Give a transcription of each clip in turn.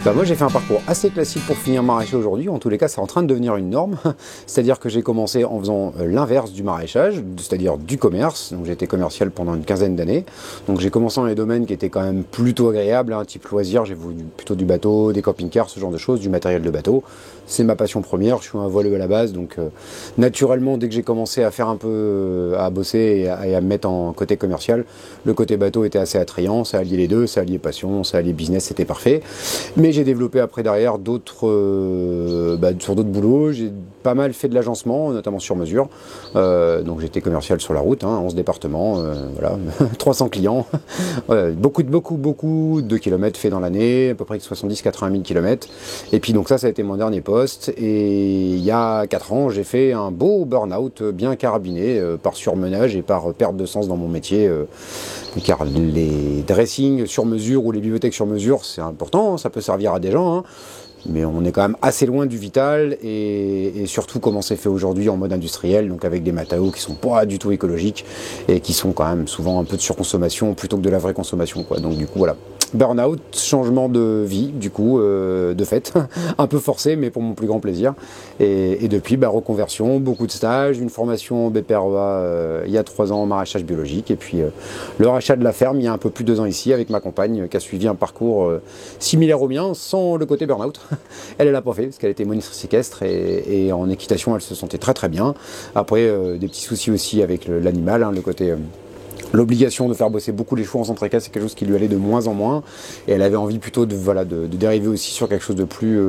Moi j'ai fait un parcours assez classique pour finir maraîcher aujourd'hui, en tous les cas c'est en train de devenir une norme, c'est-à-dire que j'ai commencé en faisant l'inverse du maraîchage, c'est-à-dire du commerce, donc j'ai été commercial pendant une quinzaine d'années, donc j'ai commencé dans les domaines qui étaient quand même plutôt agréables, type loisir, j'ai voulu plutôt du bateau, des camping-cars, ce genre de choses, du matériel de bateau, c'est ma passion première, je suis un voileux à la base, donc naturellement dès que j'ai commencé à faire un peu, à bosser et à me mettre en côté commercial, le côté bateau était assez attrayant, ça alliait les deux, ça alliait passion, ça alliait business, c'était parfait. Mais j'ai développé après derrière d'autres sur d'autres boulots, j'ai pas mal fait de l'agencement, notamment sur mesure. Donc j'étais commercial sur la route, 11 départements, voilà, 300 clients, beaucoup de kilomètres faits dans l'année, à peu près 70-80 000 kilomètres. Et puis donc ça a été mon dernier poste. Et il y a 4 ans, j'ai fait un beau burn-out bien carabiné par surmenage et par perte de sens dans mon métier. Car les dressings sur mesure ou les bibliothèques sur mesure, c'est important, ça peut servir à des gens, mais on est quand même assez loin du vital et surtout comment c'est fait aujourd'hui en mode industriel, donc avec des matériaux qui sont pas du tout écologiques et qui sont quand même souvent un peu de surconsommation plutôt que de la vraie consommation, quoi. Donc du coup voilà. Burnout, changement de vie, du coup, de fait, un peu forcé, mais pour mon plus grand plaisir. Et depuis, reconversion, beaucoup de stages, une formation BPREA il y a 3 ans en maraîchage biologique, et puis le rachat de la ferme il y a un peu plus de 2 ans ici, avec ma compagne qui a suivi un parcours similaire au mien, sans le côté burnout. Elle l'a pas fait, parce qu'elle était monitrice équestre, et en équitation, elle se sentait très très bien. Après, des petits soucis aussi avec l'animal, le côté... L'obligation de faire bosser beaucoup les chevaux en centre équestre, c'est quelque chose qui lui allait de moins en moins. Et elle avait envie plutôt de dériver aussi sur quelque chose de plus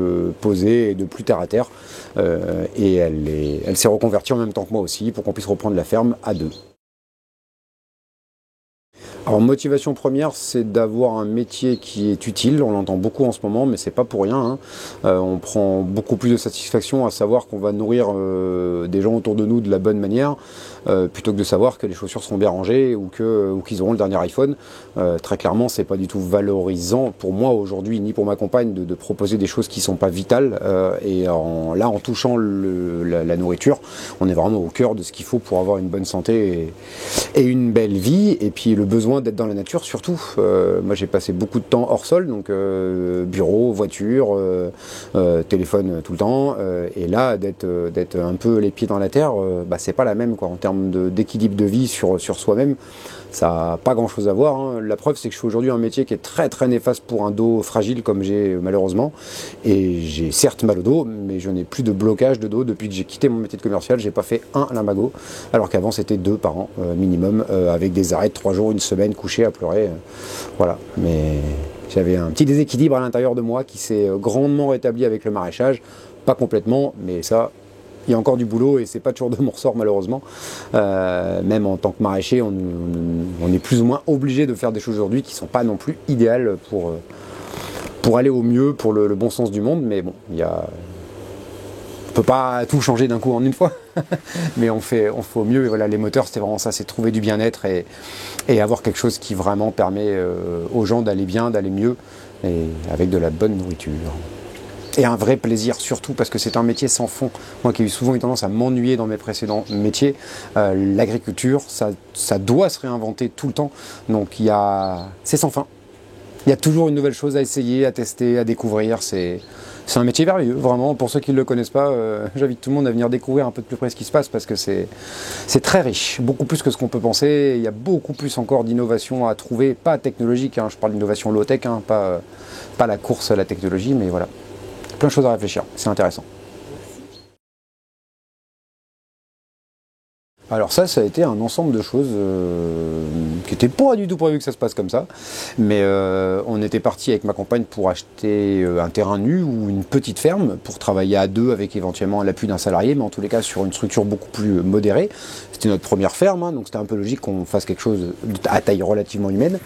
posé et de plus terre à terre. Et elle s'est reconvertie en même temps que moi aussi pour qu'on puisse reprendre la ferme à 2. Alors motivation première, c'est d'avoir un métier qui est utile, on l'entend beaucoup en ce moment, mais c'est pas pour rien. On prend beaucoup plus de satisfaction à savoir qu'on va nourrir des gens autour de nous de la bonne manière, plutôt que de savoir que les chaussures seront bien rangées ou qu'ils auront le dernier iPhone. Très clairement, c'est pas du tout valorisant pour moi aujourd'hui, ni pour ma compagne, de proposer des choses qui sont pas vitales. En touchant la nourriture, on est vraiment au cœur de ce qu'il faut pour avoir une bonne santé et une belle vie, et puis le besoin d'être dans la nature surtout. Moi j'ai passé beaucoup de temps hors sol, donc bureau, voiture, téléphone tout le temps, et là d'être un peu les pieds dans la terre, c'est pas la même, quoi, en termes d'équilibre de vie sur soi-même. Ça n'a pas grand chose à voir. La preuve, c'est que je fais aujourd'hui un métier qui est très très néfaste pour un dos fragile comme j'ai malheureusement. Et j'ai certes mal au dos, mais je n'ai plus de blocage de dos depuis que j'ai quitté mon métier de commercial. J'ai pas fait un lumbago, alors qu'avant c'était 2 par an minimum, avec des arrêts de 3 jours, une semaine couché à pleurer. Voilà. Mais j'avais un petit déséquilibre à l'intérieur de moi qui s'est grandement rétabli avec le maraîchage. Pas complètement, mais ça... Il y a encore du boulot et c'est pas toujours de mon ressort malheureusement. Même en tant que maraîcher, on est plus ou moins obligé de faire des choses aujourd'hui qui sont pas non plus idéales pour aller au mieux, pour le bon sens du monde. Mais bon, on peut pas tout changer d'un coup en une fois. Mais on fait au mieux. Et voilà, les moteurs, c'était vraiment ça, c'est trouver du bien-être et avoir quelque chose qui vraiment permet aux gens d'aller bien, d'aller mieux, et avec de la bonne nourriture. Et un vrai plaisir surtout, parce que c'est un métier sans fond. Moi qui ai eu souvent eu tendance à m'ennuyer dans mes précédents métiers, l'agriculture, ça doit se réinventer tout le temps. Donc c'est sans fin. Il y a toujours une nouvelle chose à essayer, à tester, à découvrir. C'est un métier merveilleux, vraiment. Pour ceux qui ne le connaissent pas, j'invite tout le monde à venir découvrir un peu de plus près ce qui se passe, parce que c'est très riche, beaucoup plus que ce qu'on peut penser. Il y a beaucoup plus encore d'innovation à trouver, pas technologique, je parle d'innovation low-tech, pas la course à la technologie, mais voilà. Plein de choses à réfléchir, c'est intéressant. Alors ça a été un ensemble de choses qui n'étaient pas du tout prévu que ça se passe comme ça. Mais on était parti avec ma compagne pour acheter un terrain nu ou une petite ferme pour travailler à 2 avec éventuellement l'appui d'un salarié, mais en tous les cas sur une structure beaucoup plus modérée. C'était notre première ferme, donc c'était un peu logique qu'on fasse quelque chose à taille relativement humaine.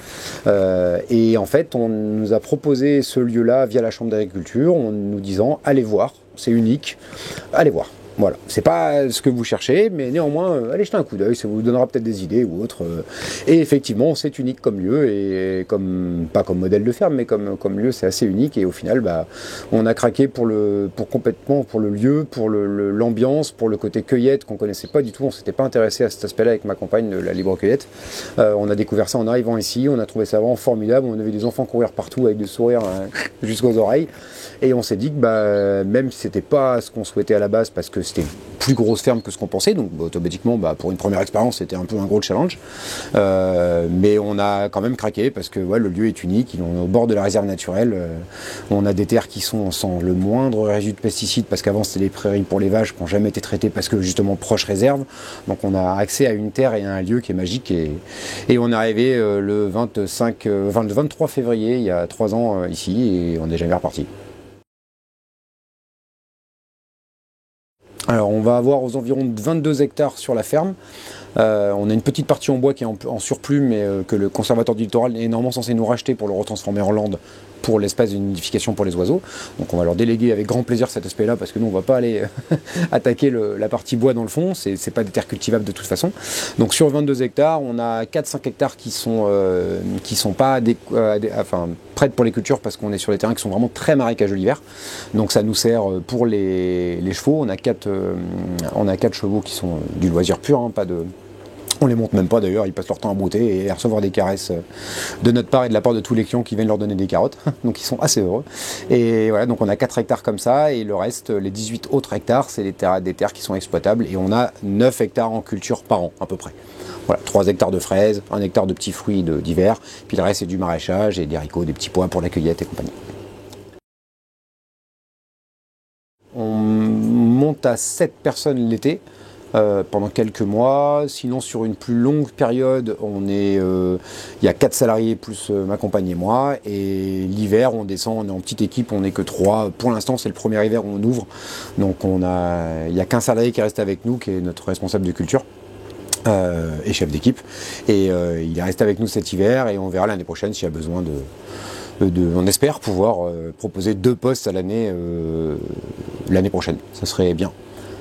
Et en fait, on nous a proposé ce lieu-là via la Chambre d'agriculture en nous disant « Allez voir, c'est unique, allez voir ». Voilà, c'est pas ce que vous cherchez, mais néanmoins, allez jeter un coup d'œil, ça vous donnera peut-être des idées ou autres. Et effectivement, c'est unique comme lieu, et pas comme modèle de ferme, mais comme lieu, c'est assez unique. Et au final, on a craqué complètement pour le lieu, pour l'ambiance, pour le côté cueillette qu'on connaissait pas du tout. On s'était pas intéressé à cet aspect-là avec ma compagne de la libre cueillette. On a découvert ça en arrivant ici, on a trouvé ça vraiment formidable. On avait des enfants courir partout avec des sourires jusqu'aux oreilles. Et on s'est dit que même si c'était pas ce qu'on souhaitait à la base, parce que c'était une plus grosse ferme que ce qu'on pensait, donc automatiquement pour une première expérience c'était un peu un gros challenge, mais on a quand même craqué parce que le lieu est unique, il est au bord de la réserve naturelle, on a des terres qui sont sans le moindre résidu de pesticides, parce qu'avant c'était des prairies pour les vaches qui n'ont jamais été traitées parce que justement proche réserve, donc on a accès à une terre et à un lieu qui est magique, et on est arrivé le 23 février il y a 3 ans ici, et on n'est jamais reparti. Alors on va avoir aux environs de 22 hectares sur la ferme. On a une petite partie en bois qui est en surplus, mais que le conservateur du littoral est normalement censé nous racheter pour le retransformer en lande pour l'espace d'une nidification pour les oiseaux. Donc on va leur déléguer avec grand plaisir cet aspect-là, parce que nous on va pas aller attaquer la partie bois dans le fond, c'est pas des terres cultivables de toute façon. Donc sur 22 hectares, on a 4-5 hectares qui sont pas prêtes pour les cultures, parce qu'on est sur des terrains qui sont vraiment très marécageux l'hiver. Donc ça nous sert pour les chevaux. On a 4 chevaux qui sont du loisir pur, hein, on les monte même pas d'ailleurs, ils passent leur temps à brouter et à recevoir des caresses de notre part et de la part de tous les clients qui viennent leur donner des carottes, donc ils sont assez heureux. Et voilà, donc on a 4 hectares comme ça, et le reste, les 18 autres hectares, c'est des terres qui sont exploitables, et on a 9 hectares en culture par an à peu près. Voilà, 3 hectares de fraises, 1 hectare de petits fruits d'hiver, puis le reste c'est du maraîchage et des haricots, des petits pois pour la cueillette et compagnie. On monte à 7 personnes l'été, pendant quelques mois. Sinon, sur une plus longue période, il y a 4 salariés plus ma compagne et moi, et l'hiver on descend, on est en petite équipe, on n'est que 3. Pour l'instant c'est le premier hiver où on ouvre, donc il n'y a qu'un salarié qui reste avec nous, qui est notre responsable de culture et chef d'équipe, et il est resté avec nous cet hiver, et on verra l'année prochaine s'il y a besoin on espère pouvoir proposer 2 postes à l'année prochaine, ça serait bien.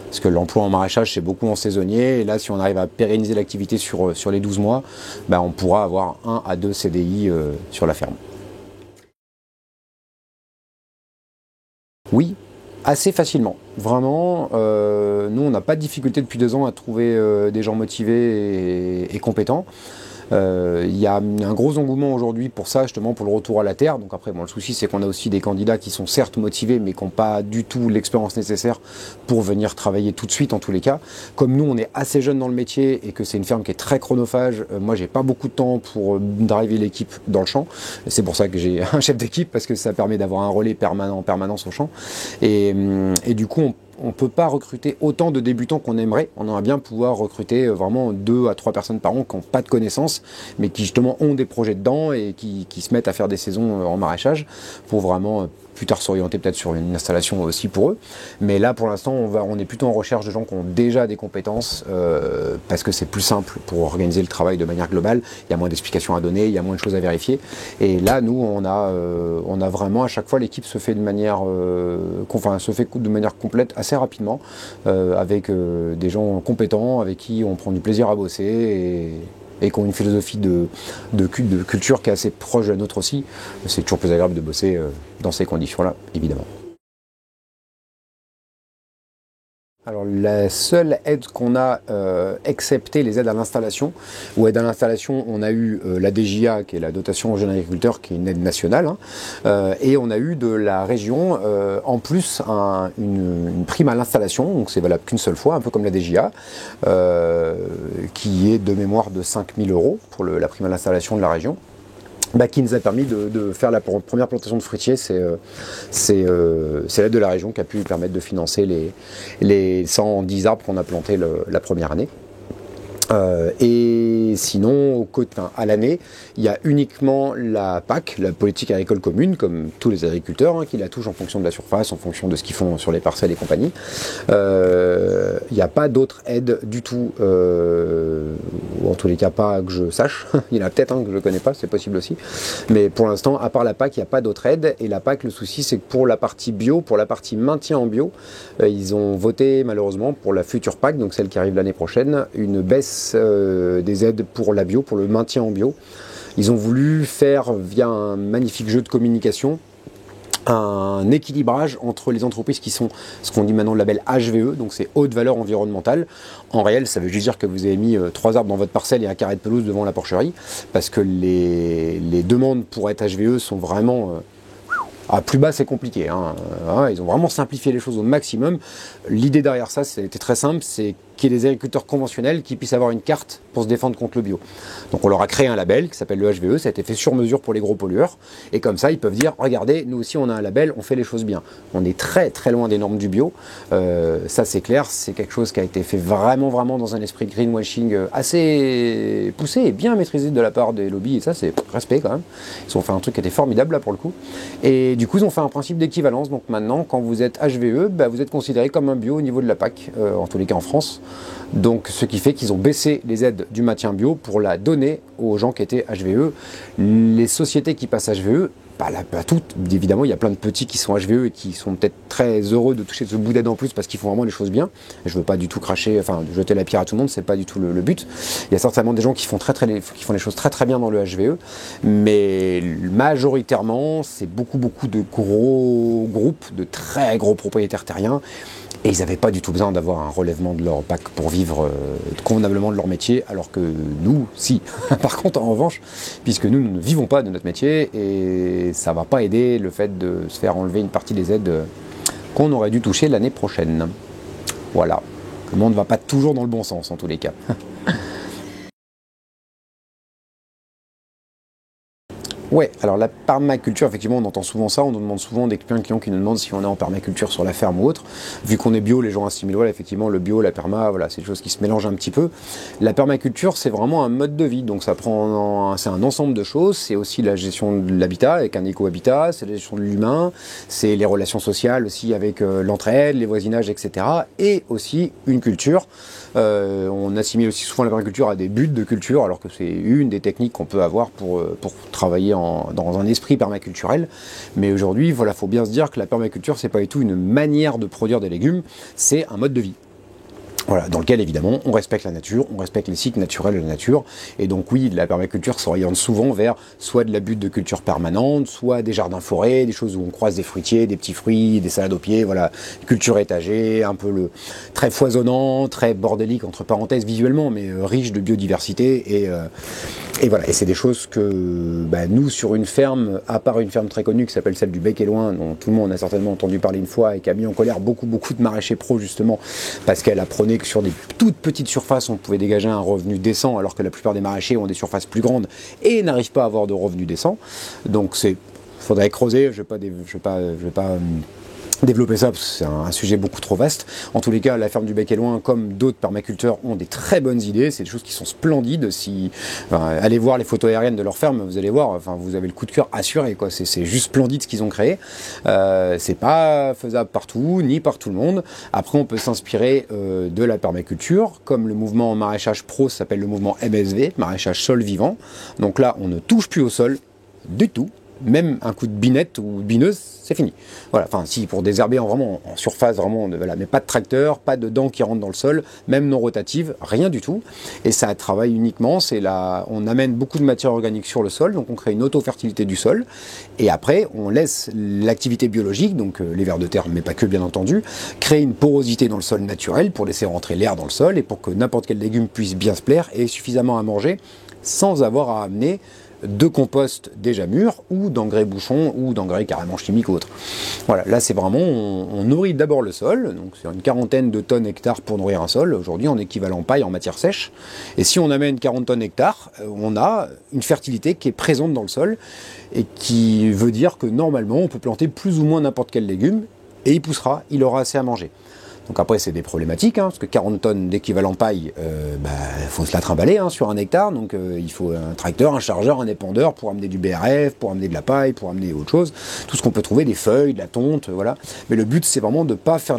Parce que l'emploi en maraîchage, c'est beaucoup en saisonnier. Et là, si on arrive à pérenniser l'activité sur les 12 mois, on pourra avoir 1 à 2 CDI sur la ferme. Oui, assez facilement. Vraiment, nous, on n'a pas de difficulté depuis 2 ans à trouver des gens motivés et compétents. Il y a un gros engouement aujourd'hui pour ça, justement pour le retour à la terre. Donc après, le souci c'est qu'on a aussi des candidats qui sont certes motivés, mais qui n'ont pas du tout l'expérience nécessaire pour venir travailler tout de suite en tous les cas. Comme nous, on est assez jeunes dans le métier et que c'est une ferme qui est très chronophage, moi j'ai pas beaucoup de temps pour driver l'équipe dans le champ. C'est pour ça que j'ai un chef d'équipe, parce que ça permet d'avoir un relais permanent en permanence au champ. Et du coup, on ne peut pas recruter autant de débutants qu'on aimerait. On aimerait bien pouvoir recruter vraiment 2 à 3 personnes par an qui n'ont pas de connaissances, mais qui justement ont des projets dedans et qui se mettent à faire des saisons en maraîchage pour vraiment plus tard s'orienter peut-être sur une installation aussi pour eux. Mais là pour l'instant on est plutôt en recherche de gens qui ont déjà des compétences, parce que c'est plus simple pour organiser le travail de manière globale. Il y a moins d'explications à donner, il y a moins de choses à vérifier. Et là nous on a vraiment à chaque fois l'équipe se fait de manière complète assez rapidement, avec des gens compétents avec qui on prend du plaisir à bosser et qui ont une philosophie de culture qui est assez proche de la nôtre aussi. C'est toujours plus agréable de bosser dans ces conditions-là, évidemment. Alors la seule aide qu'on a, excepté les aides à l'installation, ou aide à l'installation, on a eu la DJA, qui est la dotation aux jeunes agriculteurs, qui est une aide nationale, et on a eu de la région en plus une prime à l'installation, donc c'est valable qu'une seule fois, un peu comme la DJA, qui est de mémoire de 5 000 € pour la prime à l'installation de la région. Qui nous a permis de faire la première plantation de fruitiers. C'est l'aide de la région qui a pu permettre de financer les 110 arbres qu'on a plantés la première année. Et sinon, à l'année, il y a uniquement la PAC, la politique agricole commune, comme tous les agriculteurs, qui la touchent en fonction de la surface, en fonction de ce qu'ils font sur les parcelles et compagnie. Il n'y a pas d'autres aides du tout, ou en tous les cas pas que je sache. Il y en a peut-être que je ne connais pas, c'est possible aussi. Mais pour l'instant, à part la PAC, il n'y a pas d'autres aides. Et la PAC, le souci, c'est que pour la partie bio, pour la partie maintien en bio, ils ont voté malheureusement pour la future PAC, donc celle qui arrive l'année prochaine, une baisse des aides pour la bio, pour le maintien en bio. Ils ont voulu faire, via un magnifique jeu de communication, un équilibrage entre les entreprises qui sont ce qu'on dit maintenant le label HVE, donc c'est haute valeur environnementale. En réel, ça veut juste dire que vous avez mis 3 arbres dans votre parcelle et un carré de pelouse devant la porcherie, parce que les demandes pour être HVE sont vraiment... à plus bas, c'est compliqué. Ils ont vraiment simplifié les choses au maximum. L'idée derrière ça, c'était très simple, c'est qu'il y ait des agriculteurs conventionnels qui puissent avoir une carte pour se défendre contre le bio. Donc on leur a créé un label qui s'appelle le HVE, ça a été fait sur mesure pour les gros pollueurs. Et comme ça, ils peuvent dire, regardez, nous aussi on a un label, on fait les choses bien. On est très très loin des normes du bio. Ça c'est clair, c'est quelque chose qui a été fait vraiment dans un esprit de greenwashing assez poussé et bien maîtrisé de la part des lobbies. Et ça c'est respect quand même. Ils ont fait un truc qui était formidable là pour le coup. Et du coup, ils ont fait un principe d'équivalence. Donc maintenant, quand vous êtes HVE, vous êtes considéré comme un bio au niveau de la PAC, en tous les cas en France. Donc ce qui fait qu'ils ont baissé les aides du maintien bio pour la donner aux gens qui étaient HVE. Les sociétés qui passent HVE, pas toutes, évidemment, il y a plein de petits qui sont HVE et qui sont peut-être très heureux de toucher ce bout d'aide en plus parce qu'ils font vraiment les choses bien. Et je veux pas du tout cracher, jeter la pierre à tout le monde, c'est pas du tout le but. Il y a certainement des gens qui font les choses très bien dans le HVE, mais majoritairement, c'est beaucoup de gros groupes, de très gros propriétaires terriens. Et ils n'avaient pas du tout besoin d'avoir un relèvement de leur PAC pour vivre convenablement de leur métier, alors que nous, si. Par contre, en revanche, puisque nous ne vivons pas de notre métier, et ça ne va pas aider le fait de se faire enlever une partie des aides qu'on aurait dû toucher l'année prochaine. Voilà. Le monde ne va pas toujours dans le bon sens, en tous les cas. Ouais, alors la permaculture, effectivement, on entend souvent ça, on nous demande souvent des clients qui nous demandent si on est en permaculture sur la ferme ou autre. Vu qu'on est bio, les gens assimilent, voilà, effectivement, le bio, la perma, voilà, c'est des choses qui se mélangent un petit peu. La permaculture, c'est vraiment un mode de vie, donc c'est un ensemble de choses, c'est aussi la gestion de l'habitat avec un éco-habitat, c'est la gestion de l'humain, c'est les relations sociales aussi avec l'entraide, les voisinages, etc. Et aussi une culture. On assimile aussi souvent la permaculture à des buts de culture, alors que c'est une des techniques qu'on peut avoir pour travailler dans un esprit permaculturel. Mais aujourd'hui, voilà, faut bien se dire que la permaculture, c'est pas du tout une manière de produire des légumes, c'est un mode de vie. Voilà, dans lequel évidemment on respecte la nature, on respecte les cycles naturels de la nature, et donc oui, la permaculture s'oriente souvent vers soit de la butte de culture permanente, soit des jardins-forêts, des choses où on croise des fruitiers, des petits fruits, des salades au pied, voilà, culture étagée, un peu très foisonnant, très bordélique entre parenthèses visuellement, mais riche de biodiversité, et voilà, et c'est des choses que nous sur une ferme, à part une ferme très connue qui s'appelle celle du Bec et Loin, dont tout le monde a certainement entendu parler une fois et qui a mis en colère beaucoup de maraîchers pros justement parce qu'elle apprenait que sur des toutes petites surfaces on pouvait dégager un revenu décent alors que la plupart des maraîchers ont des surfaces plus grandes et n'arrivent pas à avoir de revenus décents. Donc faudrait creuser, je vais pas développer ça parce que c'est un sujet beaucoup trop vaste. En tous les cas, la ferme du Bec et Loin, comme d'autres permaculteurs, ont des très bonnes idées. C'est des choses qui sont splendides. Allez voir les photos aériennes de leur ferme, vous allez voir. Vous avez le coup de cœur assuré, quoi. C'est juste splendide ce qu'ils ont créé. C'est pas faisable partout, ni par tout le monde. Après, on peut s'inspirer de la permaculture, comme le mouvement maraîchage pro s'appelle le mouvement MSV, maraîchage sol vivant. Donc là, on ne touche plus au sol du tout. Même un coup de binette ou bineuse, c'est fini. Voilà, si pour désherber en surface, vraiment, mais pas de tracteur, pas de dents qui rentrent dans le sol, même non rotative, rien du tout. Et ça travaille uniquement, on amène beaucoup de matière organique sur le sol, donc on crée une auto-fertilité du sol. Et après, on laisse l'activité biologique, donc les vers de terre, mais pas que bien entendu, créer une porosité dans le sol naturel pour laisser rentrer l'air dans le sol et pour que n'importe quel légume puisse bien se plaire et suffisamment à manger sans avoir à amener de compost déjà mûr ou d'engrais bouchons ou d'engrais carrément chimiques ou autres. Voilà, là c'est vraiment, on nourrit d'abord le sol, donc c'est une 40aine de tonnes hectares pour nourrir un sol, aujourd'hui en équivalent paille en matière sèche, et si on amène 40 tonnes hectares, on a une fertilité qui est présente dans le sol, et qui veut dire que normalement on peut planter plus ou moins n'importe quel légume, et il poussera, il aura assez à manger. Donc après, c'est des problématiques, parce que 40 tonnes d'équivalent paille, faut se la trimballer sur 1 hectare. Donc il faut un tracteur, un chargeur, un épandeur pour amener du BRF, pour amener de la paille, pour amener autre chose. Tout ce qu'on peut trouver, des feuilles, de la tonte, voilà. Mais le but, c'est vraiment de ne pas faire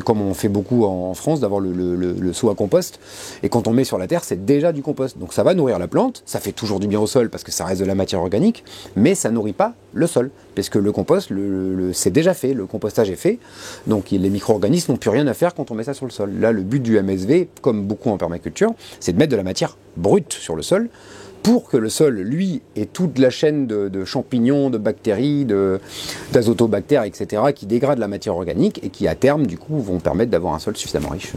comme on fait beaucoup en France, d'avoir le seau à compost. Et quand on met sur la terre, c'est déjà du compost. Donc ça va nourrir la plante, ça fait toujours du bien au sol parce que ça reste de la matière organique, mais ça nourrit pas le sol. Parce que le compost, c'est déjà fait, le compostage est fait. Donc les micro-organismes n'ont plus rien à faire quand on met ça sur le sol. Là, le but du MSV, comme beaucoup en permaculture, c'est de mettre de la matière brute sur le sol pour que le sol, lui, ait toute la chaîne de champignons, de bactéries, d'azotobactères, etc., qui dégradent la matière organique et qui, à terme, du coup, vont permettre d'avoir un sol suffisamment riche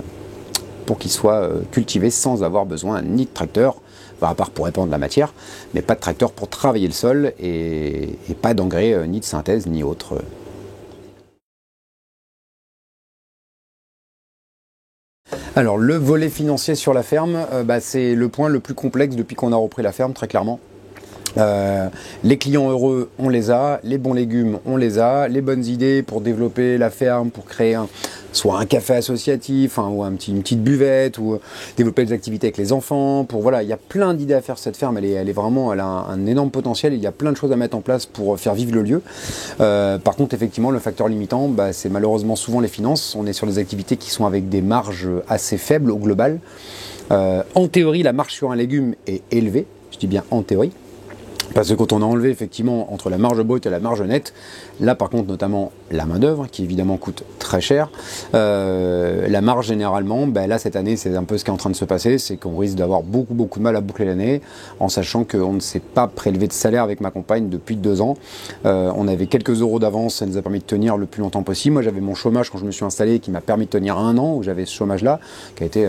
pour qu'il soit cultivé sans avoir besoin ni de tracteur, à part pour répandre la matière, mais pas de tracteur pour travailler le sol et pas d'engrais ni de synthèse ni autre. Alors le volet financier sur la ferme, c'est le point le plus complexe depuis qu'on a repris la ferme, très clairement. Les clients heureux, on les a, les bons légumes, on les a, les bonnes idées pour développer la ferme, pour créer soit un café associatif, ou une petite buvette, ou développer des activités avec les enfants, il y a plein d'idées à faire cette ferme, elle a un énorme potentiel, il y a plein de choses à mettre en place pour faire vivre le lieu. Par contre, effectivement, le facteur limitant, c'est malheureusement souvent les finances. On est sur des activités qui sont avec des marges assez faibles au global. En théorie, la marge sur un légume est élevée, je dis bien en théorie. Parce que quand on a enlevé effectivement entre la marge brute et la marge nette, là par contre notamment la main d'œuvre qui évidemment coûte très cher, la marge généralement, là cette année c'est un peu ce qui est en train de se passer, c'est qu'on risque d'avoir beaucoup de mal à boucler l'année, en sachant qu'on ne s'est pas prélevé de salaire avec ma compagne depuis 2 ans. On avait quelques euros d'avance, ça nous a permis de tenir le plus longtemps possible. Moi j'avais mon chômage quand je me suis installé qui m'a permis de tenir 1 an, où j'avais ce chômage là qui a été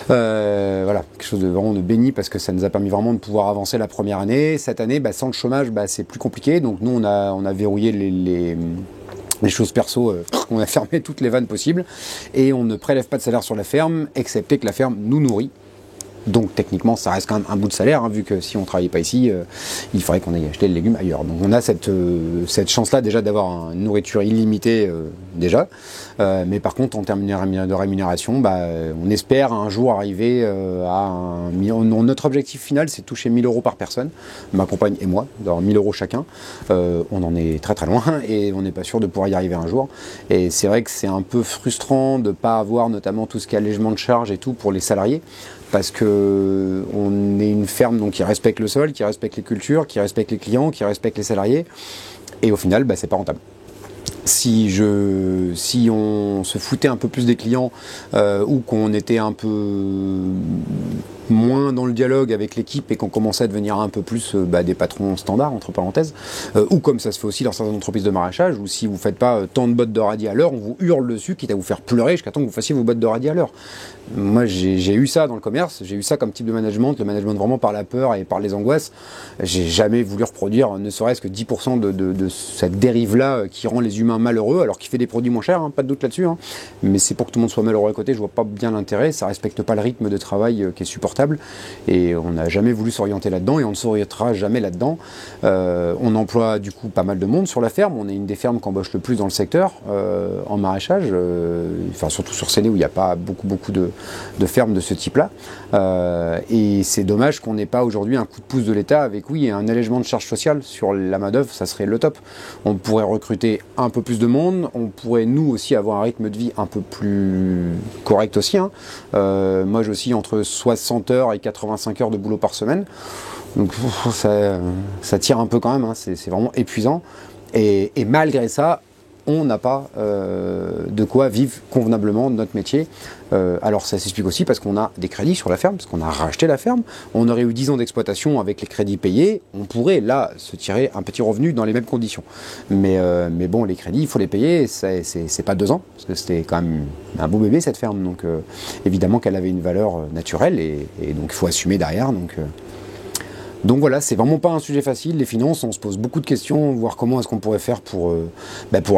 quelque chose de vraiment de béni parce que ça nous a permis vraiment de pouvoir avancer la première année. Cette année, sans le chômage, c'est plus compliqué. Donc nous, on a verrouillé les choses perso, on a fermé toutes les vannes possibles et on ne prélève pas de salaire sur la ferme, excepté que la ferme nous nourrit. Donc techniquement, ça reste quand même un bout de salaire, vu que si on ne travaillait pas ici, il faudrait qu'on aille acheter le légume ailleurs. Donc on a cette chance-là déjà d'avoir une nourriture illimitée déjà. Mais par contre, en termes de rémunération, on espère un jour arriver notre objectif final, c'est de toucher 1 000 € par personne, ma compagne et moi, d'avoir 1 000 € chacun. On en est très loin et on n'est pas sûr de pouvoir y arriver un jour. Et c'est vrai que c'est un peu frustrant de ne pas avoir notamment tout ce qui est allègement de charges et tout pour les salariés. Parce que on est une ferme donc, qui respecte le sol, qui respecte les cultures, qui respecte les clients, qui respecte les salariés. Et au final, c'est pas rentable. Si on se foutait un peu plus des clients ou qu'on était un peu moins dans le dialogue avec l'équipe et qu'on commençait à devenir un peu plus des patrons standards, entre parenthèses, ou comme ça se fait aussi dans certaines entreprises de maraîchage, où si vous ne faites pas tant de bottes de radis à l'heure, on vous hurle dessus, quitte à vous faire pleurer jusqu'à temps que vous fassiez vos bottes de radis à l'heure. Moi, j'ai eu ça dans le commerce, j'ai eu ça comme type de management, le management vraiment par la peur et par les angoisses. J'ai jamais voulu reproduire ne serait-ce que 10% de cette dérive-là qui rend les humains malheureux, alors qu'il fait des produits moins chers, pas de doute là-dessus, mais c'est pour que tout le monde soit malheureux à côté, je vois pas bien l'intérêt, ça respecte pas le rythme de travail qui est supportable. Et on n'a jamais voulu s'orienter là-dedans et on ne s'orientera jamais là-dedans. On emploie du coup pas mal de monde sur la ferme. On est une des fermes qui embauche le plus dans le secteur en maraîchage, surtout sur Séné où il n'y a pas beaucoup de fermes de ce type-là. Et c'est dommage qu'on n'ait pas aujourd'hui un coup de pouce de l'État avec un allègement de charges sociales sur la main-d'œuvre, ça serait le top. On pourrait recruter un peu plus de monde, on pourrait nous aussi avoir un rythme de vie un peu plus correct aussi. Moi j'ai aussi entre 60 heures et 85 heures de boulot par semaine. Donc ça tire un peu quand même, c'est vraiment épuisant. Et malgré ça, on n'a pas de quoi vivre convenablement de notre métier. Alors ça s'explique aussi parce qu'on a des crédits sur la ferme, parce qu'on a racheté la ferme. On aurait eu 10 ans d'exploitation avec les crédits payés. On pourrait là se tirer un petit revenu dans les mêmes conditions. Mais bon, les crédits, il faut les payer. C'est pas 2 ans, parce que c'était quand même un beau bébé cette ferme. Donc évidemment qu'elle avait une valeur naturelle et donc il faut assumer derrière. Donc voilà, c'est vraiment pas un sujet facile, les finances, on se pose beaucoup de questions, voir comment est-ce qu'on pourrait faire pour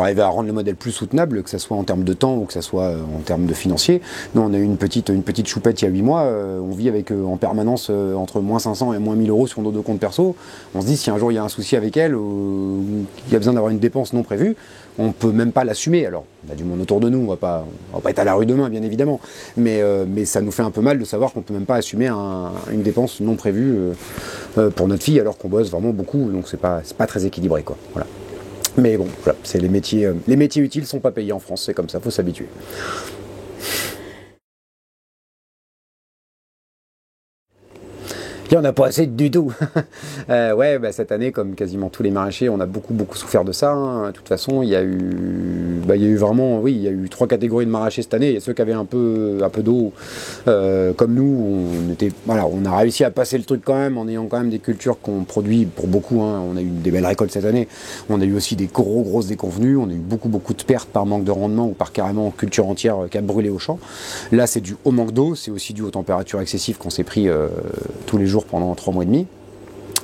arriver à rendre le modèle plus soutenable, que ce soit en termes de temps ou que ce soit en termes de financier. Nous, on a eu une petite choupette il y a 8 mois, on vit avec en permanence entre moins 500 et moins 1000 € sur nos 2 comptes perso. On se dit, si un jour il y a un souci avec elle, ou il y a besoin d'avoir une dépense non prévue, on peut même pas l'assumer. Alors, on a du monde autour de nous, on va pas être à la rue demain, bien évidemment. Mais ça nous fait un peu mal de savoir qu'on peut même pas assumer une dépense non prévue pour notre fille, alors qu'on bosse vraiment beaucoup, donc c'est pas très équilibré, quoi. Voilà. Mais bon, voilà, c'est les métiers utiles sont pas payés en France, c'est comme ça, faut s'habituer. Il n'y en a pas assez du tout. Ouais, bah, cette année, comme quasiment tous les maraîchers, on a beaucoup souffert de ça, hein. De toute façon, il y a eu vraiment, oui, il y a eu 3 catégories de maraîchers cette année. Il y a ceux qui avaient un peu d'eau, comme nous. On a réussi à passer le truc quand même, en ayant quand même des cultures qu'on produit pour beaucoup, hein. On a eu des belles récoltes cette année. On a eu aussi des grosses déconvenues. On a eu beaucoup de pertes par manque de rendement ou par carrément culture entière qui a brûlé au champ. Là, c'est dû au manque d'eau, c'est aussi dû aux températures excessives qu'on s'est pris tous les jours pendant 3 mois et demi.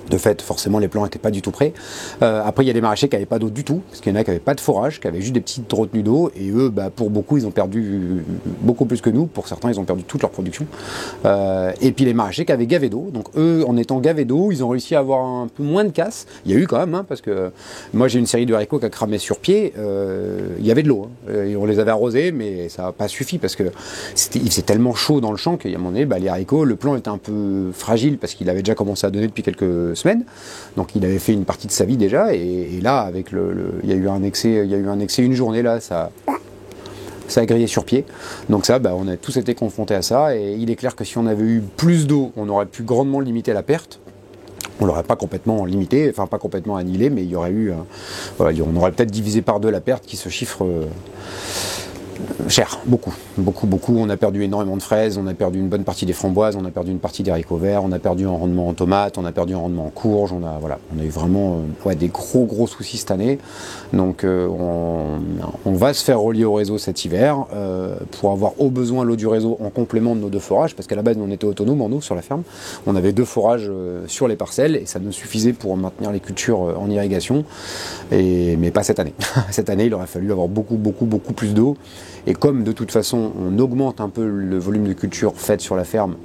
De fait, forcément, les plants n'étaient pas du tout prêts. Après, il y a des maraîchers qui n'avaient pas d'eau du tout, parce qu'il y en a qui n'avaient pas de forage, qui avaient juste des petites retenues d'eau, et eux, bah, pour beaucoup, ils ont perdu beaucoup plus que nous. Pour certains, ils ont perdu toute leur production. Et puis les maraîchers qui avaient gavé d'eau. Donc eux, en étant gavés d'eau, ils ont réussi à avoir un peu moins de casse. Il y a eu quand même, hein, parce que moi, j'ai une série de haricots qui a cramé sur pied. Il y avait de l'eau, hein, et on les avait arrosés, mais ça n'a pas suffi, parce que il faisait tellement chaud dans le champ qu'à un moment donné, bah, les haricots, le plant était un peu fragile, parce qu'il avait déjà commencé à donner depuis quelques semaines, donc il avait fait une partie de sa vie déjà, et là avec il y a eu un excès une journée là, ça a grillé sur pied. Donc ça, bah, on a tous été confrontés à ça, et il est clair que si on avait eu plus d'eau, on aurait pu grandement limiter la perte. On l'aurait pas complètement limité, enfin pas complètement annihilé, mais il y aurait eu, voilà, on aurait peut-être divisé par 2 la perte, qui se chiffre cher, beaucoup. On a perdu énormément de fraises, on a perdu une bonne partie des framboises, on a perdu une partie des haricots verts, on a perdu un rendement en tomates, on a perdu un rendement en courges, on a eu vraiment des gros soucis cette année. Donc on va se faire relier au réseau cet hiver pour avoir au besoin l'eau du réseau en complément de nos 2 forages, parce qu'à la base on était autonomes en eau sur la ferme. On avait 2 forages sur les parcelles et ça nous suffisait pour maintenir les cultures en irrigation, mais pas cette année. Cette année il aurait fallu avoir beaucoup plus d'eau. Et comme de toute façon on augmente un peu le volume de culture faite sur la ferme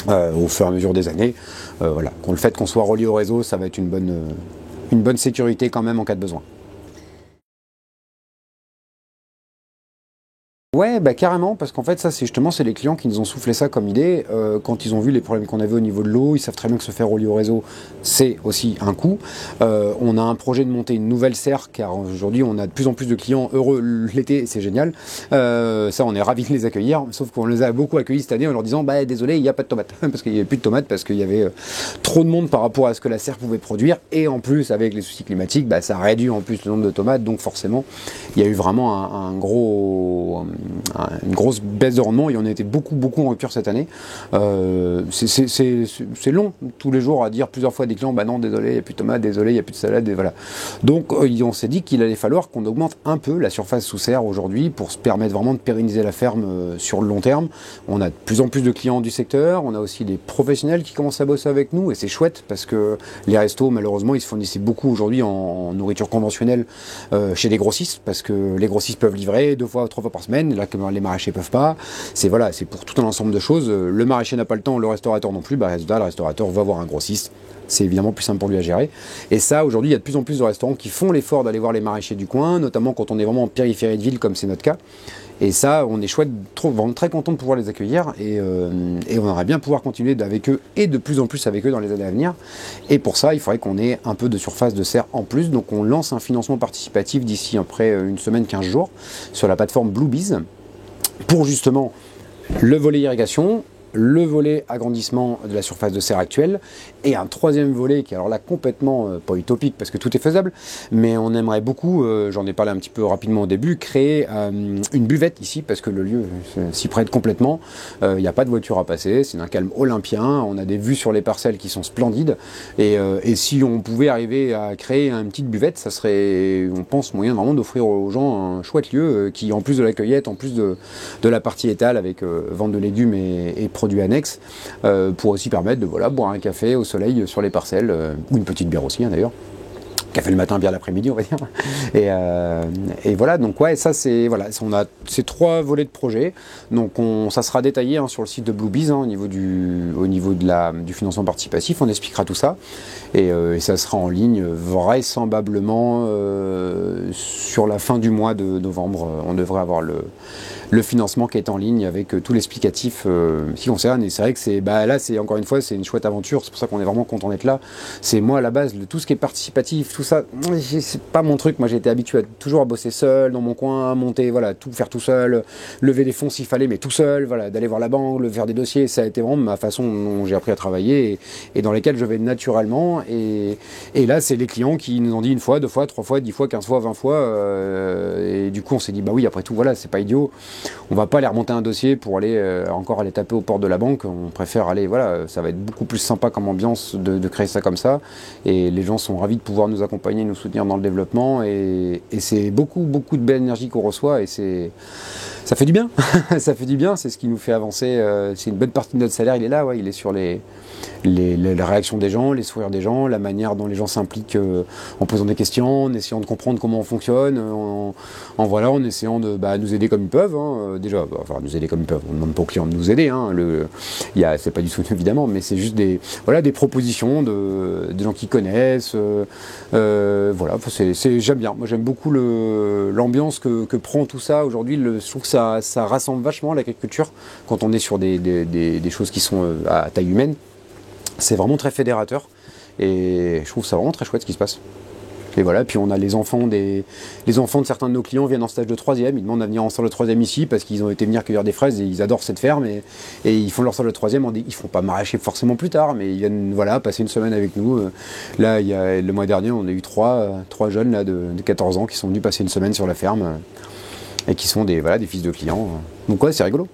au fur et à mesure des années, voilà, le fait qu'on soit relié au réseau, ça va être une bonne sécurité quand même en cas de besoin. Ouais, bah carrément, parce qu'en fait ça c'est les clients qui nous ont soufflé ça comme idée. Quand ils ont vu les problèmes qu'on avait au niveau de l'eau, ils savent très bien que se faire relier au réseau, c'est aussi un coût. On a un projet de monter une nouvelle serre, car aujourd'hui on a de plus en plus de clients heureux l'été, c'est génial. Ça on est ravis de les accueillir, sauf qu'on les a beaucoup accueillis cette année en leur disant bah désolé, il n'y a pas de tomates, parce qu'il n'y avait plus de tomates, parce qu'il y avait trop de monde par rapport à ce que la serre pouvait produire, et en plus avec les soucis climatiques, bah, ça réduit en plus le nombre de tomates, donc forcément il y a eu vraiment une grosse baisse de rendement, et on a été beaucoup en rupture cette année. C'est long tous les jours à dire plusieurs fois à des clients bah non désolé il n'y a plus de tomates, désolé il n'y a plus de salade, et voilà. Donc on s'est dit qu'il allait falloir qu'on augmente un peu la surface sous serre aujourd'hui pour se permettre vraiment de pérenniser la ferme sur le long terme. On a de plus en plus de clients du secteur, on a aussi des professionnels qui commencent à bosser avec nous, et c'est chouette parce que les restos malheureusement ils se fournissaient beaucoup aujourd'hui en nourriture conventionnelle chez les grossistes, parce que les grossistes peuvent livrer 2 fois 3 fois par semaine, là que les maraîchers peuvent pas. C'est pour tout un ensemble de choses. Le maraîcher n'a pas le temps, le restaurateur non plus. Bah, résultat, le restaurateur va voir un grossiste. C'est évidemment plus simple pour lui à gérer. Et ça, aujourd'hui, il y a de plus en plus de restaurants qui font l'effort d'aller voir les maraîchers du coin, notamment quand on est vraiment en périphérie de ville, comme c'est notre cas. Et ça, on est vraiment très content de pouvoir les accueillir, et on aimerait bien pouvoir continuer avec eux, et de plus en plus avec eux dans les années à venir. Et pour ça, il faudrait qu'on ait un peu de surface de serre en plus. Donc on lance un financement participatif d'ici après une semaine, 15 jours, sur la plateforme Bluebees, pour justement le volet irrigation, le volet agrandissement de la surface de serre actuelle, et un 3e volet qui est alors là complètement pas utopique parce que tout est faisable, mais on aimerait beaucoup, j'en ai parlé un petit peu rapidement au début, créer une buvette ici, parce que le lieu s'y prête complètement. Il n'y a pas de voiture à passer, c'est d'un calme olympien, on a des vues sur les parcelles qui sont splendides, et si on pouvait arriver à créer une petite buvette, ça serait, on pense, moyen vraiment d'offrir aux gens un chouette lieu qui, en plus de la cueillette, en plus de la partie étale avec vente de légumes et produits annexes, pour aussi permettre de boire un café au soleil sur les parcelles, ou une petite bière aussi, hein, d'ailleurs. café le matin, bière l'après-midi, on va dire. Et voilà, donc ouais, ça c'est voilà, on a ces 3 volets de projet. Donc ça sera détaillé sur le site de Bluebees au niveau du financement participatif. On expliquera tout ça et ça sera en ligne vraisemblablement sur la fin du mois de novembre. On devrait avoir le financement qui est en ligne avec tout l'explicatif qui concerne. Et c'est vrai que là, c'est encore une fois, c'est une chouette aventure. C'est pour ça qu'on est vraiment content d'être là. C'est moi à la base, tout ce qui est participatif, tout ça, c'est pas mon truc. Moi, j'ai été habitué toujours à bosser seul dans mon coin, à monter, voilà, tout faire tout seul, lever des fonds s'il fallait, mais tout seul, voilà, d'aller voir la banque, faire des dossiers. Ça a été vraiment ma façon dont j'ai appris à travailler et dans lesquels je vais naturellement. Et là, c'est les clients qui nous ont dit 1 fois, 2 fois, 3 fois, 10 fois, 15 fois, 20 fois. Et du coup, on s'est dit, bah oui, après tout, voilà, c'est pas idiot. On va pas aller remonter un dossier pour aller encore aller taper aux portes de la banque. On préfère aller, voilà, ça va être beaucoup plus sympa comme ambiance de créer ça comme ça. Et les gens sont ravis de pouvoir nous accompagner, nous soutenir dans le développement. Et c'est beaucoup de belle énergie qu'on reçoit et ça fait du bien. Ça fait du bien, c'est ce qui nous fait avancer. C'est une bonne partie de notre salaire, il est là, ouais, il est sur les réactions des gens, les sourires des gens, la manière dont les gens s'impliquent en posant des questions, en essayant de comprendre comment on fonctionne, en essayant de nous aider comme ils peuvent. Déjà, nous aider comme ils peuvent. On ne demande pas aux clients de nous aider. C'est pas du tout évidemment, mais c'est juste des propositions de gens qui connaissent. J'aime bien. Moi, j'aime beaucoup l'ambiance que prend tout ça aujourd'hui. Je trouve que ça rassemble vachement l'agriculture quand on est sur des choses qui sont à taille humaine. C'est vraiment très fédérateur et je trouve ça vraiment très chouette ce qui se passe. Et voilà, puis on a les enfants de certains de nos clients viennent en stage de 3e, ils demandent à venir en stage de 3e ici parce qu'ils ont été venir cueillir des fraises et ils adorent cette ferme et ils font leur stage de 3e, ils ne font pas maraîcher forcément plus tard, mais ils viennent passer une semaine avec nous. Là, le mois dernier, on a eu trois jeunes là, de 14 ans qui sont venus passer une semaine sur la ferme et qui sont des fils de clients. Donc ouais, c'est rigolo,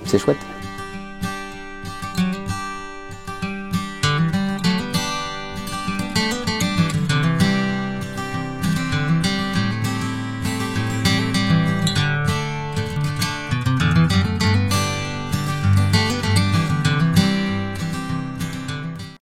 c'est chouette.